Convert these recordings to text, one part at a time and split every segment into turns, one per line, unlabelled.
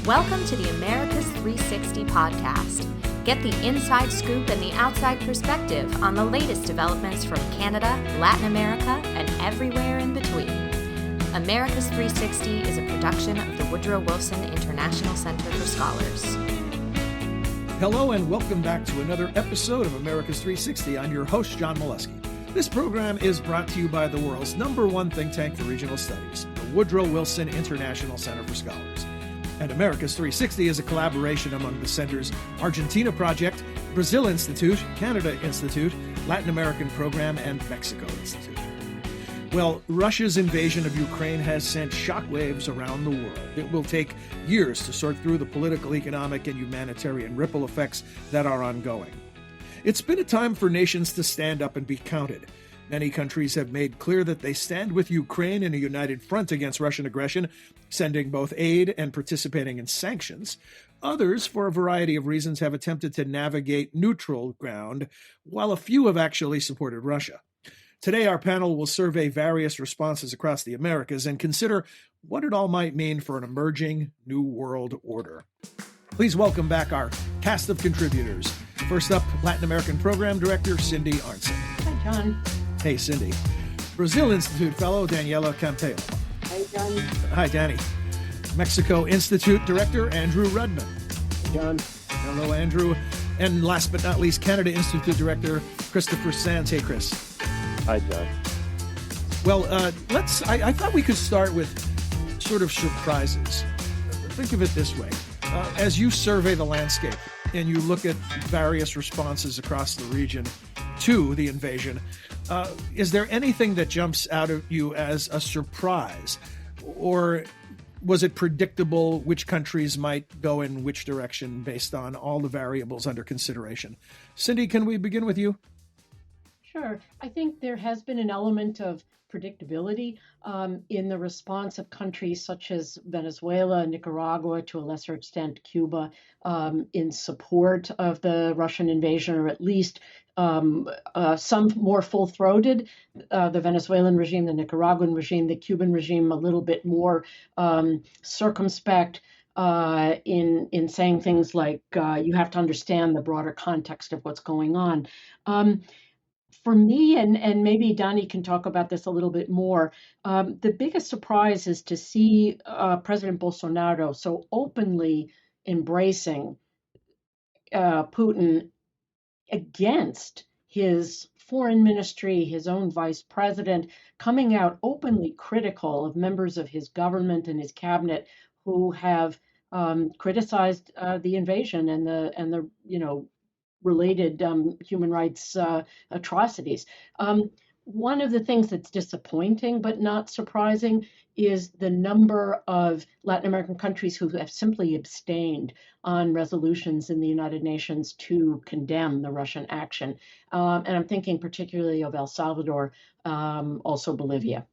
Welcome to the America's 360 podcast. Get the inside scoop and the outside perspective on the latest developments from Canada, Latin America, and everywhere in between. America's 360 is a production of the Woodrow Wilson International Center for Scholars.
Hello and welcome back to another episode of America's 360. I'm your host, John Molesky. This program is brought to you by the world's #1 think tank for regional studies, the Woodrow Wilson International Center for Scholars. And America's 360 is a collaboration among the Center's Argentina Project, Brazil Institute, Canada Institute, Latin American Program, and Mexico Institute. Well, Russia's invasion of Ukraine has sent shockwaves around the world. It will take years to sort through the political, economic, and humanitarian ripple effects that are ongoing. It's been a time for nations to stand up and be counted. Many countries have made clear that they stand with Ukraine in a united front against Russian aggression, sending both aid and participating in sanctions. Others, for a variety of reasons, have attempted to navigate neutral ground, while a few have actually supported Russia. Today, our panel will survey various responses across the Americas and consider what it all might mean for an emerging new world order. Please welcome back our cast of contributors. First up, Latin American Program Director Cindy Arntzen.
Hi, John.
Hey, Cindy. Brazil Institute Fellow Daniela Campello.
Hi, John.
Hi, Danny. Mexico Institute Director Andrew Rudman.
Hey, John.
Hello, Andrew. And last but not least, Canada Institute Director Christopher Sands. Hey, Chris.
Hi, John.
Well, I thought we could start with sort of surprises. Think of it this way. As you survey the landscape and you look at various responses across the region to the invasion, is there anything that jumps out at you as a surprise? Or was it predictable which countries might go in which direction based on all the variables under consideration? Cindy, can we begin with you?
Sure. I think there has been an element of predictability in the response of countries such as Venezuela, Nicaragua, to a lesser extent Cuba, in support of the Russian invasion, or at least some more full-throated, the Venezuelan regime, the Nicaraguan regime, the Cuban regime, a little bit more circumspect in saying things like, you have to understand the broader context of what's going on. For me, and maybe Donnie can talk about this a little bit more, the biggest surprise is to see President Bolsonaro so openly embracing Putin against his foreign ministry, his own vice president, coming out openly critical of members of his government and his cabinet who have criticized the invasion and the related human rights atrocities. One of the things that's disappointing but not surprising is the number of Latin American countries who have simply abstained on resolutions in the United Nations to condemn the Russian action. And I'm thinking particularly of El Salvador, also Bolivia.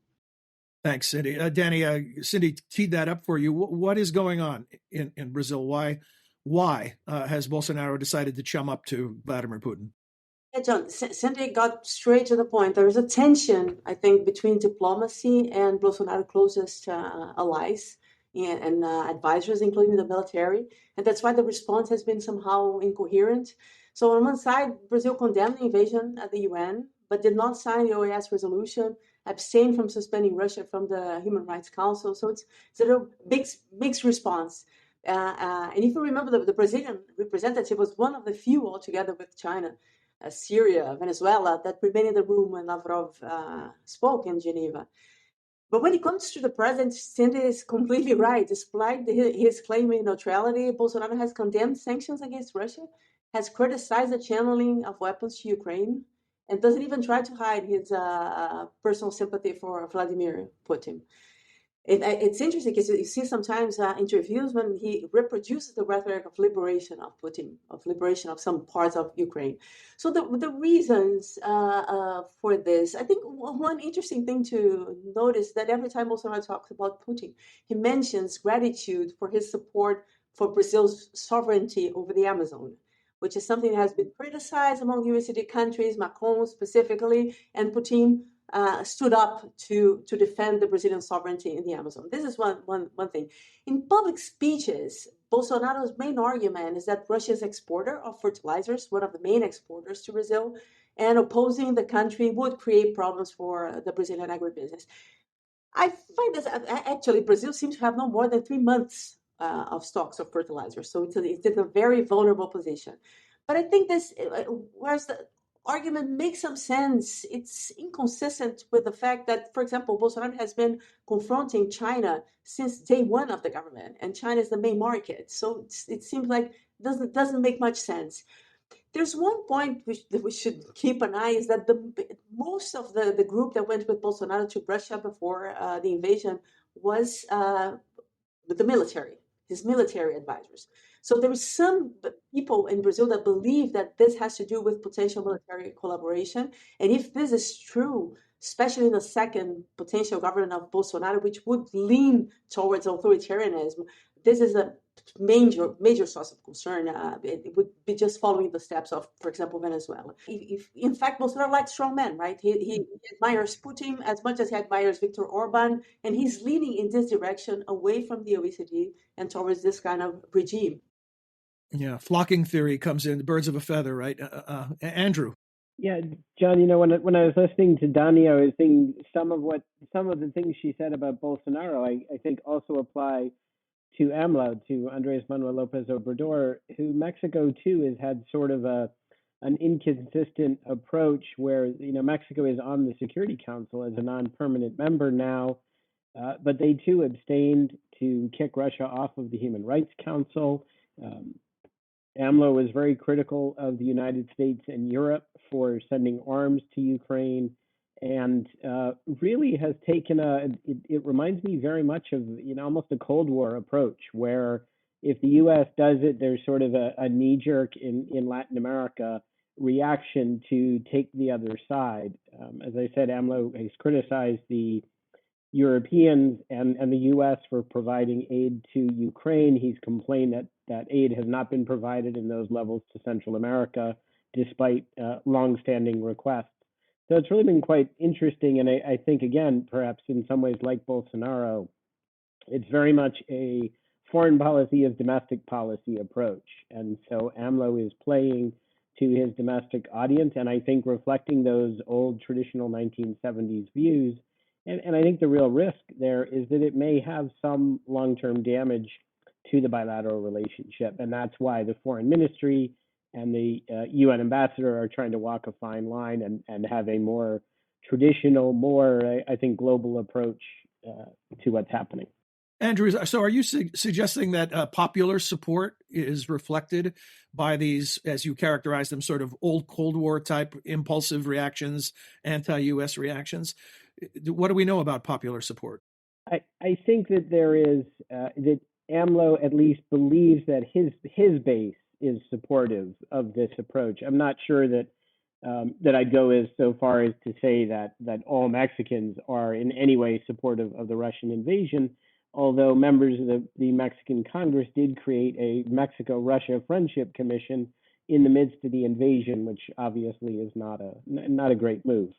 Thanks, Cindy. Danny, Cindy teed that up for you. What is going on in Brazil? Why has Bolsonaro decided to chum up to Vladimir Putin?
Yeah, John, Cindy got straight to the point. There is a tension, I think, between diplomacy and Bolsonaro's closest allies and advisors, including the military. And that's why the response has been somehow incoherent. So on one side, Brazil condemned the invasion at the UN, but did not sign the OAS resolution, abstained from suspending Russia from the Human Rights Council. So it's a mixed response. And if you remember, the Brazilian representative was one of the few, altogether with China, Syria, Venezuela, that remained in the room when Lavrov spoke in Geneva. But when it comes to the president, Cindy is completely right. Despite his claiming neutrality, Bolsonaro has condemned sanctions against Russia, has criticized the channeling of weapons to Ukraine, and doesn't even try to hide his personal sympathy for Vladimir Putin. It's interesting because you see sometimes interviews when he reproduces the rhetoric of liberation of Putin, of liberation of some parts of Ukraine. So the reasons for this, I think one interesting thing to notice that every time Bolsonaro talks about Putin, he mentions gratitude for his support for Brazil's sovereignty over the Amazon, which is something that has been criticized among OECD countries, Macron specifically, and Putin stood up to defend the Brazilian sovereignty in the Amazon. This is one thing. In public speeches, Bolsonaro's main argument is that Russia is exporter of fertilizers, one of the main exporters to Brazil, and opposing the country would create problems for the Brazilian agribusiness. I find this actually Brazil seems to have no more than 3 months of stocks of fertilizer, so it's in a very vulnerable position. But I think this, whereas the argument makes some sense, it's inconsistent with the fact that, for example, Bolsonaro has been confronting China since day one of the government, and China is the main market. So it seems like doesn't make much sense. There's one point that we should keep an eye is that most of the group that went with Bolsonaro to Russia before the invasion was the military, his military advisors. So there is some people in Brazil that believe that this has to do with potential military collaboration. And if this is true, especially in the second potential government of Bolsonaro, which would lean towards authoritarianism, this is a major source of concern. It would be just following the steps of, for example, Venezuela. If in fact, Bolsonaro likes strong men, right? He admires Putin as much as he admires Viktor Orban, and he's leaning in this direction away from the OECD and towards this kind of regime.
Yeah, flocking theory comes in, birds of a feather, right? Andrew.
Yeah, John, when I was listening to Dani, I was thinking some of the things she said about Bolsonaro, I think also apply to AMLO, to Andres Manuel Lopez Obrador, who Mexico too has had sort of an inconsistent approach where, Mexico is on the Security Council as a non-permanent member now, but they too abstained to kick Russia off of the Human Rights Council. AMLO was very critical of the United States and Europe for sending arms to Ukraine, and really has taken it reminds me very much of, almost a Cold War approach, where if the U.S. does it, there's sort of a knee-jerk in Latin America reaction to take the other side. As I said, AMLO has criticized the Europeans and the U.S. for providing aid to Ukraine. He's complained that aid has not been provided in those levels to Central America, despite longstanding requests. So it's really been quite interesting. And I think, again, perhaps in some ways like Bolsonaro, it's very much a foreign policy of domestic policy approach. And so AMLO is playing to his domestic audience, and I think reflecting those old traditional 1970s views. And I think the real risk there is that it may have some long-term damage to the bilateral relationship. And that's why the foreign ministry and the UN ambassador are trying to walk a fine line and have a more traditional, more, I think, global approach to what's happening.
Andrew, so are you suggesting that popular support is reflected by these, as you characterize them, sort of old Cold War type impulsive reactions, anti-U.S. reactions? What do we know about popular support?
I think that there is, that AMLO at least believes that his base is supportive of this approach. I'm not sure that I'd go as so far as to say that all Mexicans are in any way supportive of the Russian invasion, although members of the Mexican Congress did create a Mexico-Russia Friendship Commission in the midst of the invasion, which obviously is not a great move.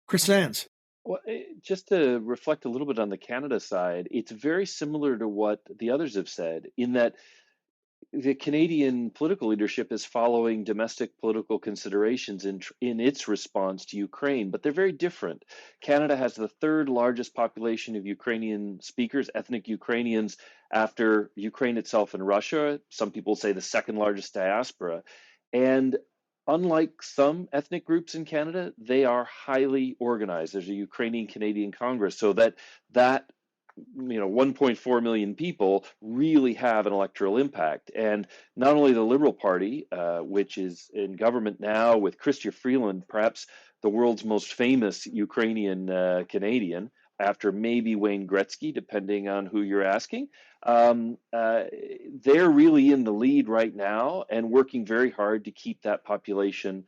Chris Sands.
Well, just to reflect a little bit on the Canada side, it's very similar to what the others have said in that the Canadian political leadership is following domestic political considerations in its response to Ukraine, but they're very different. Canada has the third largest population of Ukrainian speakers, ethnic Ukrainians, after Ukraine itself and Russia. Some people say the second largest diaspora. And unlike some ethnic groups in Canada, they are highly organized. There's a Ukrainian-Canadian Congress, so that 1.4 million people really have an electoral impact. And not only the Liberal Party, which is in government now with Chrystia Freeland, perhaps the world's most famous Ukrainian Canadian, after maybe Wayne Gretzky, depending on who you're asking. They're really in the lead right now and working very hard to keep that population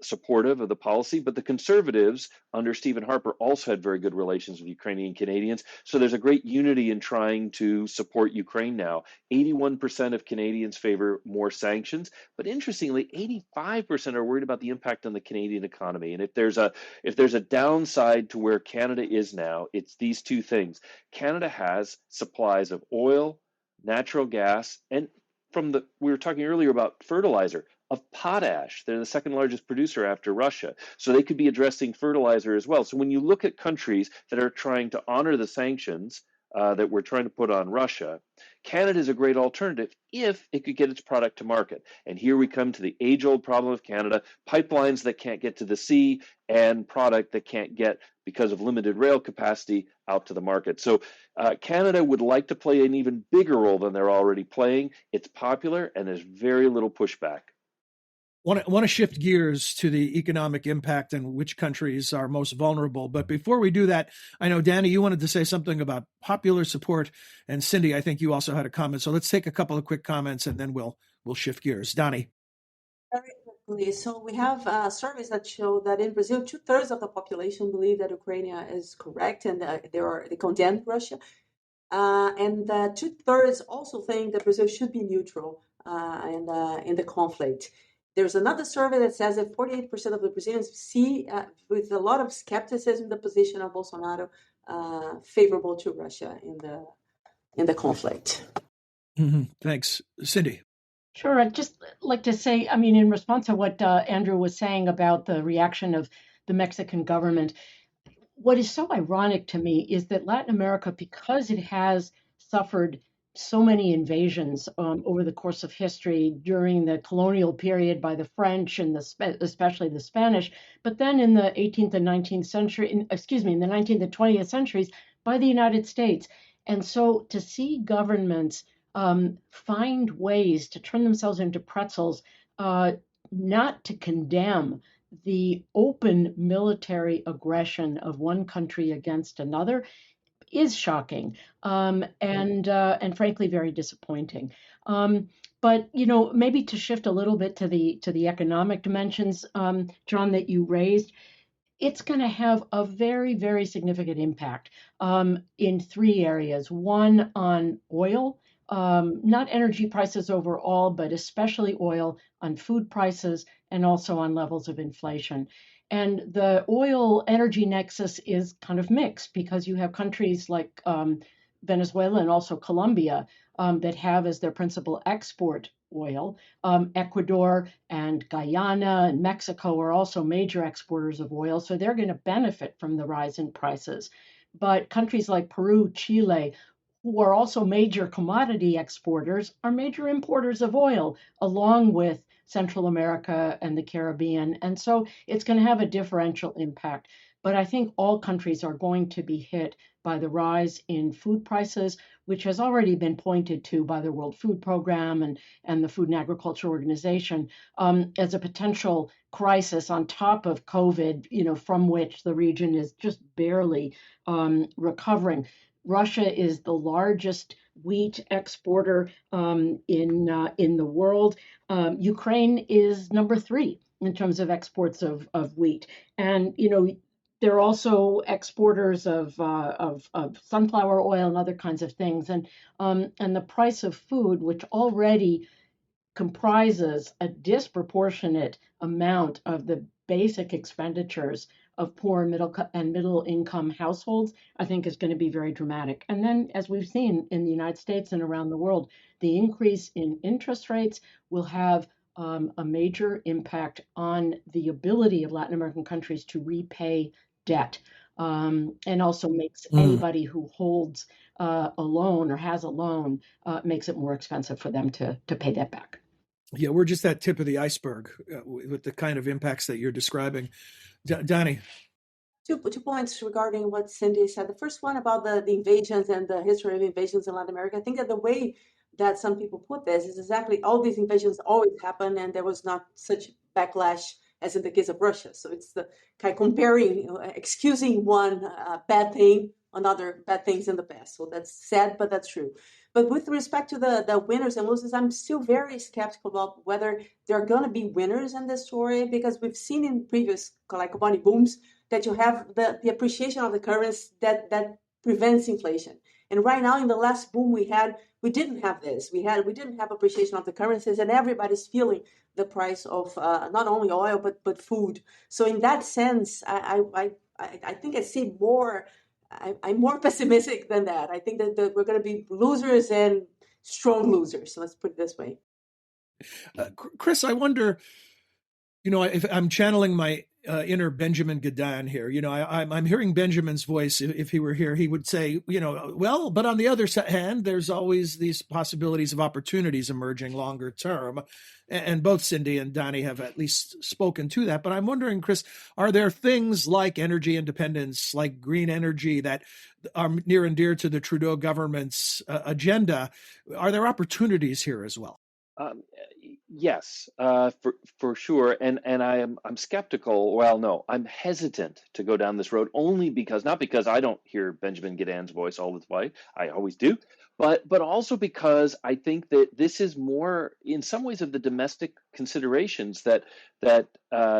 supportive of the policy. But the Conservatives under Stephen Harper also had very good relations with Ukrainian Canadians. So there's a great unity in trying to support Ukraine now. 81% of Canadians favor more sanctions, but interestingly, 85% are worried about the impact on the Canadian economy. And if there's a downside to where Canada is now, it's these two things. Canada has supplies of oil, natural gas, and we were talking earlier about fertilizer, of potash. They're the second largest producer after Russia. So they could be addressing fertilizer as well. So when you look at countries that are trying to honor the sanctions that we're trying to put on Russia, Canada is a great alternative if it could get its product to market. And here we come to the age-old problem of Canada: pipelines that can't get to the sea and product that can't get, because of limited rail capacity, out to the market. So Canada would like to play an even bigger role than they're already playing. It's popular, and there's very little pushback.
Want to shift gears to the economic impact and which countries are most vulnerable. But before we do that, I know, Danny, you wanted to say something about popular support, and Cindy, I think you also had a comment. So let's take a couple of quick comments and then we'll shift gears. Donnie.
Very quickly. So we have surveys that show that in Brazil, 2/3 of the population believe that Ukraine is correct, and they condemn Russia. And 2/3 also think that Brazil should be neutral in the conflict. There's another survey that says that 48% of the Brazilians see with a lot of skepticism the position of Bolsonaro favorable to Russia in the conflict.
Mm-hmm. Thanks. Cindy.
Sure. I'd just like to say, I mean, in response to what Andrew was saying about the reaction of the Mexican government, what is so ironic to me is that Latin America, because it has suffered so many invasions over the course of history during the colonial period by the French and especially the Spanish, but then in the 18th and 19th century, in the 19th and 20th centuries by the United States. And so to see governments find ways to turn themselves into pretzels, not to condemn the open military aggression of one country against another, is shocking and frankly very disappointing. But maybe to shift a little bit to the economic dimensions, John, that you raised, it's going to have a very, very significant impact in three areas. One, on oil, not energy prices overall, but especially oil, on food prices, and also on levels of inflation. And the oil energy nexus is kind of mixed because you have countries like Venezuela and also Colombia that have as their principal export oil. Ecuador and Guyana and Mexico are also major exporters of oil, so they're going to benefit from the rise in prices. But countries like Peru, Chile, who are also major commodity exporters, are major importers of oil, along with Central America and the Caribbean. And so it's going to have a differential impact. But I think all countries are going to be hit by the rise in food prices, which has already been pointed to by the World Food Program and the Food and Agriculture Organization as a potential crisis on top of COVID, from which the region is just barely recovering. Russia is the largest wheat exporter in the world. Ukraine is number 3 in terms of exports of wheat, and they're also exporters of sunflower oil and other kinds of things. And the price of food, which already comprises a disproportionate amount of the basic expenditures of poor and middle income households, I think is going to be very dramatic. And then, as we've seen in the United States and around the world, the increase in interest rates will have a major impact on the ability of Latin American countries to repay debt, and also makes anybody who holds a loan or has a loan, makes it more expensive for them to pay that back.
Yeah, we're just that tip of the iceberg with the kind of impacts that you're describing. Donnie.
Two points regarding what Cindy said. The first one about the invasions and the history of invasions in Latin America. I think that the way that some people put this is exactly all these invasions always happen, and there was not such backlash as in the case of Russia. So it's the kind of comparing, excusing one bad thing on other bad things in the past. So that's sad, but that's true. But with respect to the winners and losers, I'm still very skeptical about whether there are going to be winners in this story, because we've seen in previous like money booms that you have the appreciation of the currency that prevents inflation. And right now, in the last boom we didn't have this. We didn't have appreciation of the currencies, and everybody's feeling the price of not only oil but food. So in that sense, I think I see more I'm more pessimistic than that. I think that we're going to be losers and strong losers. So let's put it this way.
Chris, I wonder, if I'm channeling my inner Benjamin Gadan here, I'm hearing Benjamin's voice. If he were here, he would say, well, but on the other hand, there's always these possibilities of opportunities emerging longer term. And both Cindy and Donnie have at least spoken to that. But I'm wondering, Chris, are there things like energy independence, like green energy, that are near and dear to the Trudeau government's agenda? Are there opportunities here as well?
Um, yes, for sure, and I'm skeptical. Well, no, I'm hesitant to go down this road only because not because I don't hear Benjamin Gadan's voice all the way. I always do, but also because I think that this is more, in some ways, of the domestic considerations that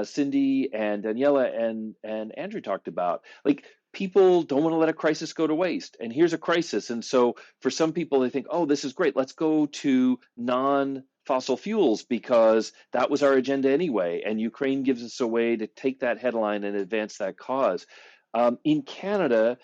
Cindy and Daniela and Andrew talked about. Like, people don't want to let a crisis go to waste, and here's a crisis, and so for some people they think, oh, this is great, let's go to non-fossil fuels because that was our agenda anyway, and Ukraine gives us a way to take that headline and advance that cause. In Canada,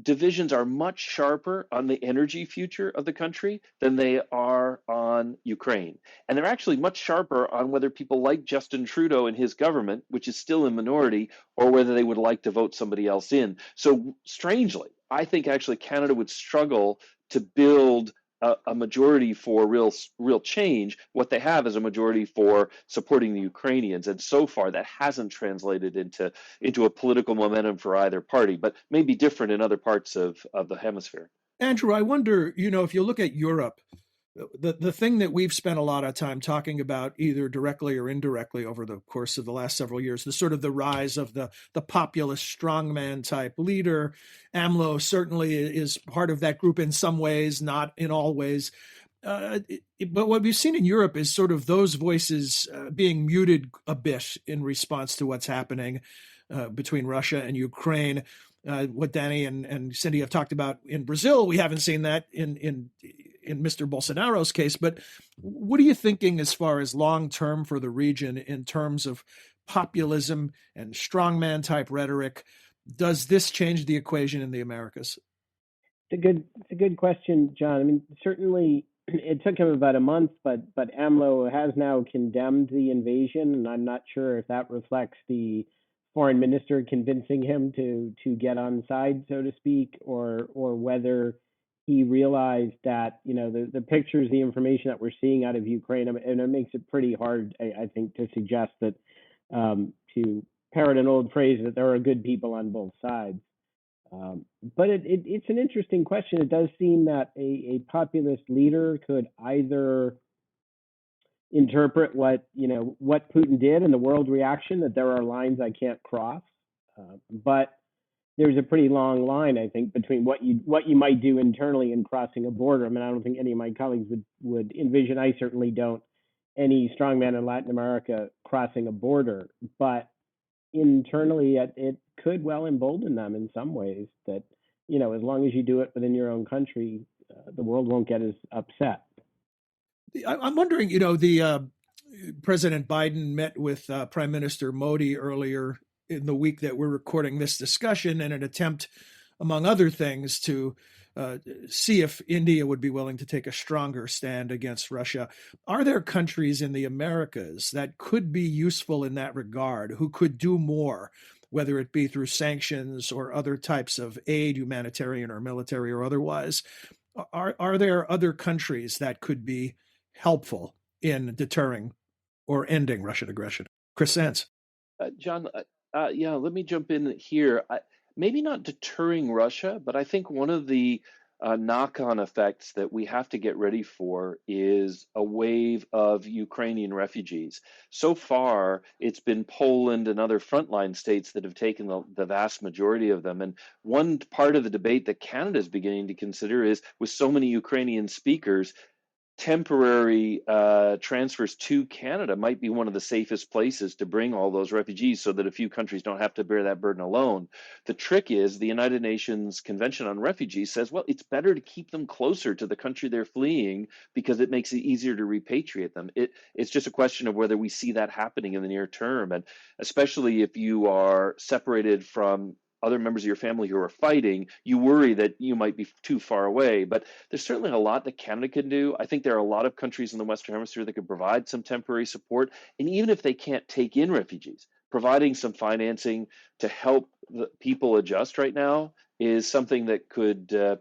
divisions are much sharper on the energy future of the country than they are on Ukraine. And they're actually much sharper on whether people like Justin Trudeau and his government, which is still in minority, or whether they would like to vote somebody else in. So strangely, I think actually Canada would struggle to build a majority for real change. What they have is a majority for supporting the Ukrainians, and so far that hasn't translated into a political momentum for either party, but may be different in other parts of the hemisphere.
Andrew, I wonder, if you look at Europe, the thing that we've spent a lot of time talking about, either directly or indirectly over the course of the last several years, the sort of the rise of the populist strongman type leader. AMLO certainly is part of that group in some ways, not in all ways. But what we've seen in Europe is sort of those voices being muted a bit in response to what's happening between Russia and Ukraine. What Danny and Cindy have talked about in Brazil, we haven't seen that in Mr. Bolsonaro's case. But what are you thinking as far as long term for the region in terms of populism and strongman type rhetoric? Does this change the equation in the Americas?
It's a good question, John. I mean, certainly it took him about a month, but AMLO has now condemned the invasion, and I'm not sure if that reflects the foreign minister convincing him to get on side, so to speak, or whether he realized that, the pictures, the information that we're seeing out of Ukraine, and it makes it pretty hard, I think, to suggest that, to parrot an old phrase, that there are good people on both sides. But it's an interesting question. It does seem that a populist leader could either interpret what Putin did and the world reaction, that there are lines I can't cross, but there's a pretty long line, I think, between what you might do internally in crossing a border. I mean, I don't think any of my colleagues would envision, I certainly don't, any strongman in Latin America crossing a border, but internally it could well embolden them in some ways, that as long as you do it within your own country, the world won't get as upset.
I'm wondering, the President Biden met with Prime Minister Modi earlier in the week that we're recording this discussion in an attempt, among other things, to see if India would be willing to take a stronger stand against Russia. Are there countries in the Americas that could be useful in that regard, who could do more, whether it be through sanctions or other types of aid, humanitarian or military or otherwise? Are there other countries that could be helpful in deterring or ending Russian aggression? Chris Sands.
John, yeah, let me jump in here. Maybe not deterring Russia, but I think one of the knock-on effects that we have to get ready for is a wave of Ukrainian refugees. So far, it's been Poland and other frontline states that have taken the vast majority of them. And one part of the debate that Canada is beginning to consider is, with so many Ukrainian speakers, temporary transfers to Canada might be one of the safest places to bring all those refugees, so that a few countries don't have to bear that burden alone. The trick is the United Nations Convention on Refugees says, well, it's better to keep them closer to the country they're fleeing because it makes it easier to repatriate them. It's just a question of whether we see that happening in the near term, and especially if you are separated from other members of your family who are fighting, you worry that you might be too far away. But there's certainly a lot that Canada can do. I think there are a lot of countries in the Western Hemisphere that could provide some temporary support. And even if they can't take in refugees, providing some financing to help the people adjust right now is something that could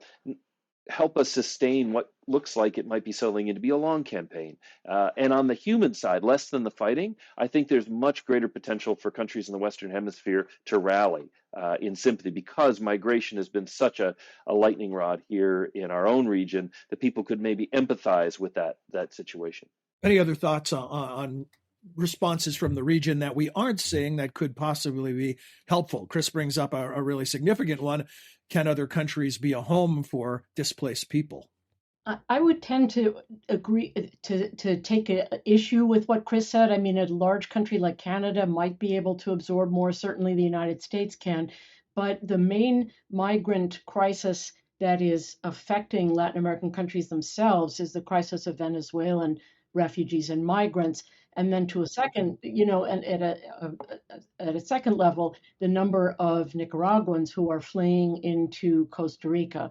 help us sustain what looks like it might be settling in to be a long campaign. And on the human side, less than the fighting, I think there's much greater potential for countries in the Western Hemisphere to rally in sympathy, because migration has been such a lightning rod here in our own region that people could maybe empathize with that situation.
Any other thoughts on responses from the region that we aren't seeing that could possibly be helpful? Chris brings up a really significant one. Can other countries be a home for displaced people?
I would tend to agree to take an issue with what Chris said. I mean, a large country like Canada might be able to absorb more. Certainly, the United States can. But the main migrant crisis that is affecting Latin American countries themselves is the crisis of Venezuelan refugees and migrants. And then to a second, and at a second level, the number of Nicaraguans who are fleeing into Costa Rica.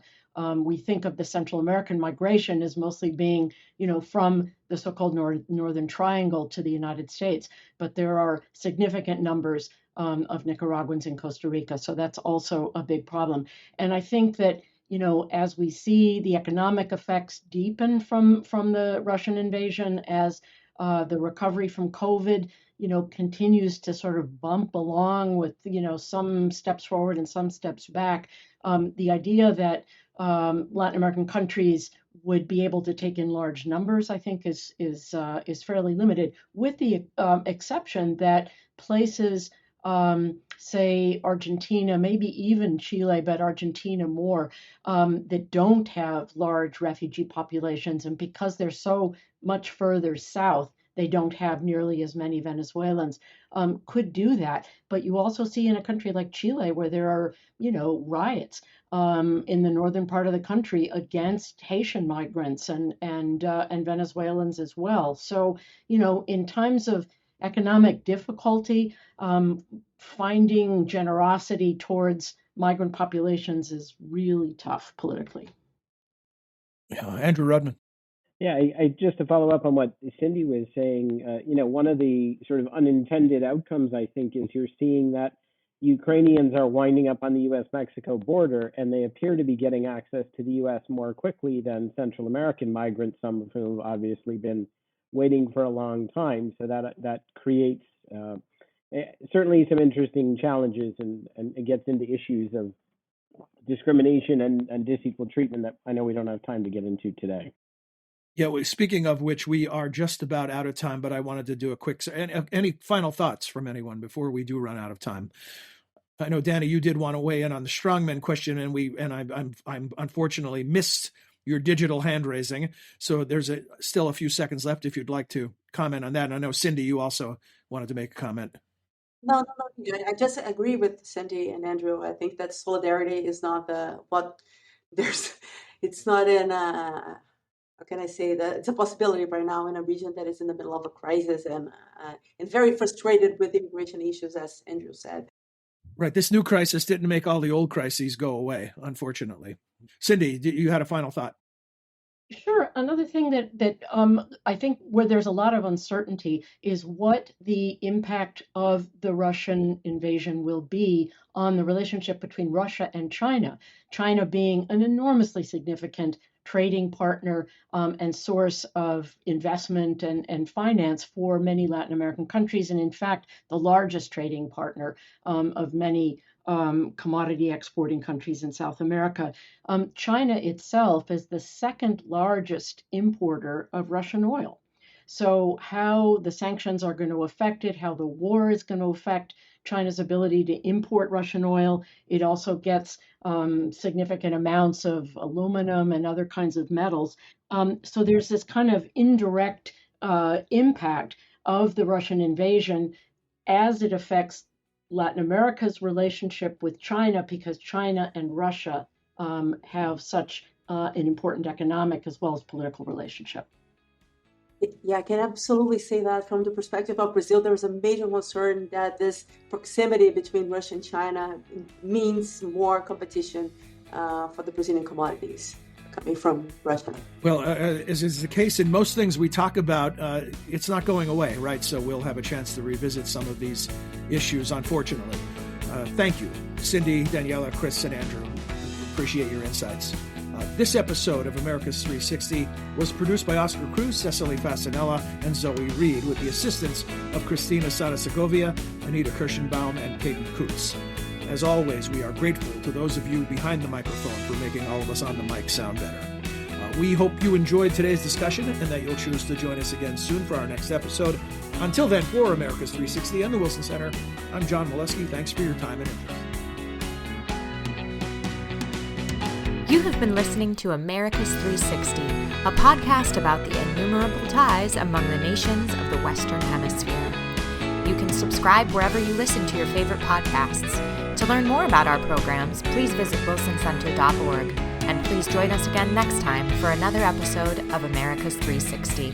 We think of the Central American migration as mostly being, from the so-called Northern Triangle to the United States, but there are significant numbers of Nicaraguans in Costa Rica, so that's also a big problem. And I think that, as we see the economic effects deepen from the Russian invasion, as the recovery from COVID, continues to sort of bump along with, some steps forward and some steps back. The idea that Latin American countries would be able to take in large numbers, I think, is fairly limited, with the exception that places, say Argentina, maybe even Chile, but Argentina more, that don't have large refugee populations, and because they're so much further south, they don't have nearly as many Venezuelans, could do that. But you also see in a country like Chile where there are, riots in the northern part of the country against Haitian migrants and Venezuelans as well. So, in times of economic difficulty, finding generosity towards migrant populations is really tough politically.
Yeah, Andrew Rudman.
Yeah, I just to follow up on what Cindy was saying, one of the sort of unintended outcomes, I think, is you're seeing that Ukrainians are winding up on the U.S.-Mexico border, and they appear to be getting access to the U.S. more quickly than Central American migrants, some of whom have obviously been waiting for a long time. So that creates certainly some interesting challenges, and it gets into issues of discrimination and disequal treatment that I know we don't have time to get into today.
Yeah, well, speaking of which, we are just about out of time, but I wanted to do a quick. Any final thoughts from anyone before we do run out of time? I know, Danny, you did want to weigh in on the strongmen question, and I'm unfortunately missed your digital hand raising, so there's still a few seconds left if you'd like to comment on that. And I know, Cindy, you also wanted to make a comment.
No. I just agree with Cindy and Andrew. I think that solidarity is not it's not in how can I say that it's a possibility right now in a region that is in the middle of a crisis and very frustrated with immigration issues, as Andrew said.
Right. This new crisis didn't make all the old crises go away, unfortunately. Cindy, you had a final thought?
Sure. Another thing that I think where there's a lot of uncertainty is what the impact of the Russian invasion will be on the relationship between Russia and China. China being an enormously significant trading partner and source of investment and finance for many Latin American countries, and in fact, the largest trading partner of many commodity exporting countries in South America. China itself is the second largest importer of Russian oil. So how the sanctions are going to affect it, how the war is going to affect China's ability to import Russian oil. It also gets significant amounts of aluminum and other kinds of metals. So there's this kind of indirect impact of the Russian invasion as it affects Latin America's relationship with China, because China and Russia have such an important economic as well as political relationship.
Yeah, I can absolutely say that from the perspective of Brazil, there is a major concern that this proximity between Russia and China means more competition for the Brazilian commodities coming from Russia.
Well, as is the case in most things we talk about, it's not going away, right? So we'll have a chance to revisit some of these issues, unfortunately. Thank you, Cindy, Daniela, Chris, and Andrew. Appreciate your insights. This episode of America's 360 was produced by Oscar Cruz, Cecily Fasanella, and Zoe Reed, with the assistance of Christina Sada-Segovia, Anita Kirschenbaum, and Peyton Coots. As always, we are grateful to those of you behind the microphone for making all of us on the mic sound better. We hope you enjoyed today's discussion and that you'll choose to join us again soon for our next episode. Until then, for America's 360 and the Wilson Center, I'm John Molesky. Thanks for your time and interest.
You have been listening to America's 360, a podcast about the innumerable ties among the nations of the Western Hemisphere. You can subscribe wherever you listen to your favorite podcasts. To learn more about our programs, please visit wilsoncenter.org. And please join us again next time for another episode of America's 360.